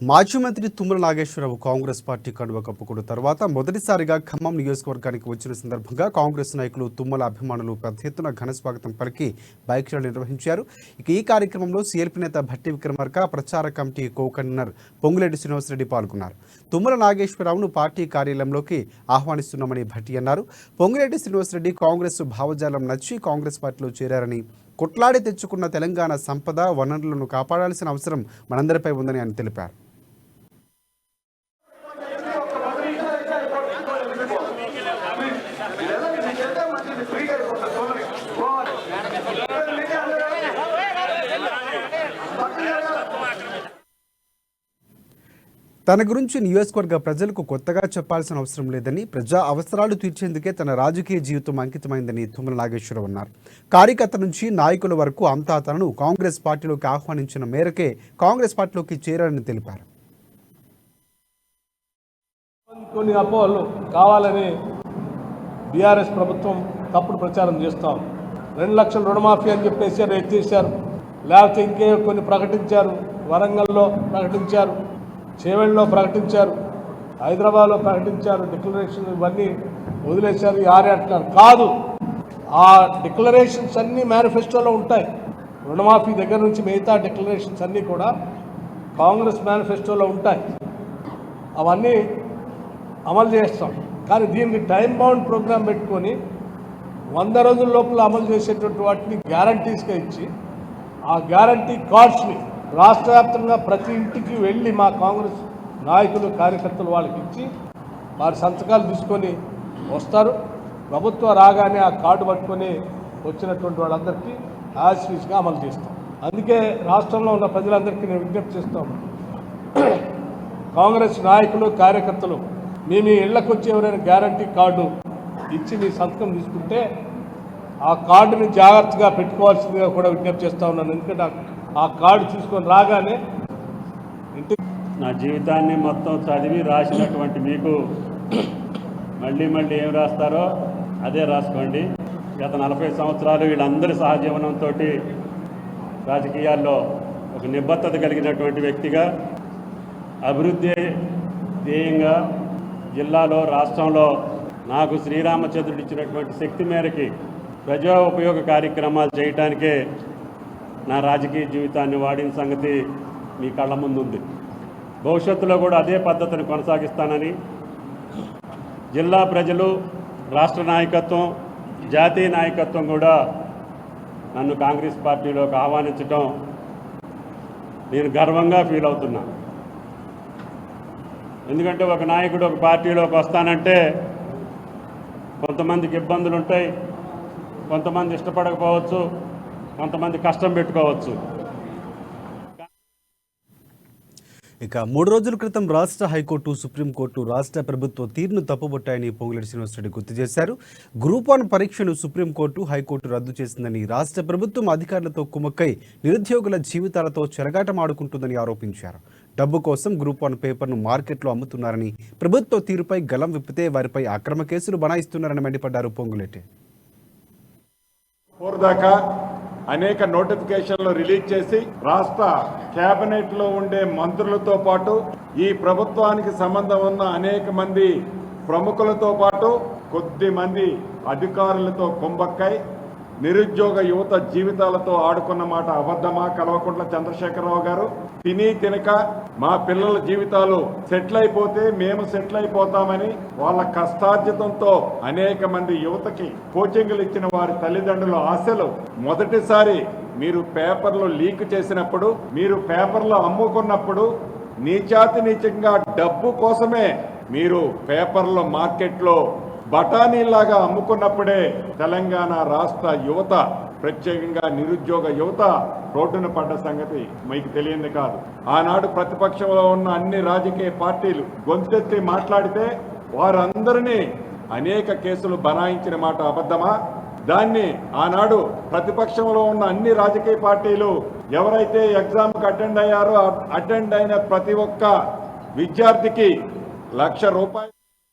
మాజీ మంత్రి తుమ్మల నాగేశ్వరరావు కాంగ్రెస్ పార్టీ కండువ కప్పుకున్న తర్వాత మొదటిసారిగా ఖమ్మం నియోజకవర్గానికి వచ్చిన సందర్భంగా కాంగ్రెస్ నాయకులు తుమ్మల అభిమానులు పెద్ద ఎత్తున ఘన స్వాగతం పలికి బైక్ ర్యాలీ నిర్వహించారు. ఈ కార్యక్రమంలో సీఎల్పీ నేత భట్టి విక్రమార్క, ప్రచార committee co convener Ponguleti Srinivasa Reddy పాల్గొన్నారు. తుమ్మల నాగేశ్వరరావును పార్టీ కార్యాలయంలోకి ఆహ్వానిస్తున్నామని భట్టి అన్నారు. పొంగులేటి శ్రీనివాసరెడ్డి కాంగ్రెస్ భావజాలం నచ్చి కాంగ్రెస్ పార్టీలో చేరారని, కొట్లాడి తెచ్చుకున్న తెలంగాణ సంపద వనరులను కాపాడాల్సిన అవసరం మనందరిపై ఉందని ఆయన తెలిపారు. తన గురించి నియోజకవర్గ ప్రజలకు కొత్తగా చెప్పాల్సిన అవసరం లేదని, ప్రజా అవసరాలు తీర్చేందుకే తన రాజకీయ జీవితం అంకితమైందని తుమ్మల నాగేశ్వరరావు అన్నారు. కార్యకర్త నుంచి నాయకుల వరకు అంతా తనను కాంగ్రెస్ పార్టీలోకి ఆహ్వానించిన మేరకే కాంగ్రెస్ పార్టీలోకి చేరారని తెలిపారు. కొన్ని అపోహలు కావాలని బీఆర్ఎస్ ప్రభుత్వం తప్పుడు ప్రచారం చేస్తాం. 2 లక్షల రుణమాఫీ అని చెప్పేసి ఎత్తేసారు. లేకపోతే ఇంకే కొన్ని ప్రకటించారు. వరంగల్లో ప్రకటించారు, చేవెళ్ళలో ప్రకటించారు, హైదరాబాద్లో ప్రకటించారు. డిక్లరేషన్ ఇవన్నీ వదిలేశారు. యారే అంటున్నారు. కాదు, ఆ డిక్లరేషన్స్ అన్నీ మేనిఫెస్టోలో ఉంటాయి. రుణమాఫీ దగ్గర నుంచి మిగతా డిక్లరేషన్స్ అన్నీ కూడా కాంగ్రెస్ మేనిఫెస్టోలో ఉంటాయి. అవన్నీ అమలు చేస్తాం. కానీ దీనికి టైం బౌండ్ ప్రోగ్రాం పెట్టుకొని 100 రోజుల లోపల అమలు చేసేటువంటి వాటిని గ్యారంటీస్గా ఇచ్చి, ఆ గ్యారంటీ కార్డ్స్ని రాష్ట్ర వ్యాప్తంగా ప్రతి ఇంటికి వెళ్ళి మా కాంగ్రెస్ నాయకులు కార్యకర్తలు వాళ్ళకి ఇచ్చి వారి సంతకాలు తీసుకొని వస్తారు. ప్రభుత్వం రాగానే ఆ కార్డు పట్టుకొని వచ్చినటువంటి వాళ్ళందరికీ యాజ్గా అమలు చేస్తాం. అందుకే రాష్ట్రంలో ఉన్న ప్రజలందరికీ నేను విజ్ఞప్తి చేస్తాను, కాంగ్రెస్ నాయకులు కార్యకర్తలు మీ ఇళ్లకు వచ్చి ఎవరైనా గ్యారంటీ కార్డు ఇచ్చి మీ సంతకం తీసుకుంటే ఆ కార్డుని జాగ్రత్తగా పెట్టుకోవాల్సిందిగా కూడా విజ్ఞప్తి చేస్తూ ఉన్నాను. ఎందుకంటే ఆ కార్డు తీసుకొని రాగానే నా జీవితాన్ని మొత్తం చదివి రాసినటువంటి మీకు మళ్ళీ ఏం రాస్తారో అదే రాసుకోండి. గత 40 సంవత్సరాలు వీళ్ళందరి సహజీవనంతో రాజకీయాల్లో ఒక నిబద్ధత కలిగినటువంటి వ్యక్తిగా, అభివృద్ధి ధ్యేయంగా జిల్లాలో రాష్ట్రంలో నాకు శ్రీరామచంద్రుడు ఇచ్చినటువంటి శక్తి మేరకి ప్రజా ఉపయోగ కార్యక్రమాలు చేయటానికే నా రాజకీయ జీవితాన్ని వాడిన సంగతి మీ కళ్ళ ముందు ఉంది. భవిష్యత్తులో కూడా అదే పద్ధతిని కొనసాగిస్తానని జిల్లా ప్రజలు, రాష్ట్ర నాయకత్వం, జాతీయ నాయకత్వం కూడా నన్ను కాంగ్రెస్ పార్టీలోకి ఆహ్వానించడం నేను గర్వంగా ఫీల్ అవుతున్నా. ఎందుకంటే ఒక నాయకుడు ఒక పార్టీలోకి వస్తానంటే కొంతమందికి ఇబ్బందులు ఉంటాయి, కొంతమంది ఇష్టపడకపోవచ్చు, కొంతమంది కష్టం పెట్టుకోవచ్చు. ఇక 3 రోజుల క్రితం రాష్ట్ర హైకోర్టు, సుప్రీంకోర్టు రాష్ట్ర ప్రభుత్వ తీరును తప్పుబట్టాయని పొంగులేటి శ్రీనివాసరెడ్డి గుర్తు చేశారు. గ్రూప్ 1 పరీక్షను సుప్రీంకోర్టు, హైకోర్టు రద్దు చేసిందని, రాష్ట్ర ప్రభుత్వం అధికారులతో కుమ్మక్కై నిరుద్యోగుల జీవితాలతో చెలగాటమాడుకుంటుందని ఆరోపించారు. డబ్బు కోసం గ్రూప్ 1 పేపర్ను మార్కెట్లో అమ్ముతున్నారని, ప్రభుత్వ తీరుపై గలం విప్పితే వారిపై అక్రమ కేసులు బనాయిస్తున్నారని మండిపడ్డారు పొంగులేటి. అనేక నోటిఫికేషన్లు రిలీజ్ చేసి రాష్ట్ర కేబినెట్ లో ఉండే మంత్రులతో పాటు ఈ ప్రభుత్వానికి సంబంధం ఉన్న అనేక మంది ప్రముఖులతో పాటు కొద్ది మంది అధికారులతో కుంభక్కై నిరుద్యోగ యువత జీవితాలతో ఆడుకున్న మాట అబద్ధమా? కల్వకుంట్ల చంద్రశేఖరరావు గారు తినక మా పిల్లల జీవితాలు సెటిల్ అయిపోతే మేము సెటిల్ అయిపోతామని వాళ్ళ కష్టార్జితంతో అనేక మంది యువతకి కోచింగ్లు ఇచ్చిన వారి తల్లిదండ్రుల ఆశలు మొదటిసారి మీరు పేపర్లు లీక్ చేసినప్పుడు, మీరు పేపర్లు అమ్ముకున్నప్పుడు, నీచాతినీచంగా డబ్బు కోసమే మీరు పేపర్ల మార్కెట్లో బఠానీలాగా అమ్ముకున్నప్పుడే తెలంగాణ రాష్ట్ర యువత, ప్రత్యేకంగా నిరుద్యోగ యువత రోడ్డున పడ్డ సంగతి మీకు తెలియంది కాదు. ఆనాడు ప్రతిపక్షంలో ఉన్న అన్ని రాజకీయ పార్టీలు గొంతెత్తి మాట్లాడితే వారందరినీ అనేక కేసులు బనాయించిన మాట అబద్ధమా? దాన్ని ఆనాడు ప్రతిపక్షంలో ఉన్న అన్ని రాజకీయ పార్టీలు ఎవరైతే ఎగ్జామ్కి అటెండ్ అయ్యారో అటెండ్ అయిన ప్రతి ఒక్క విద్యార్థికి ₹1,00,000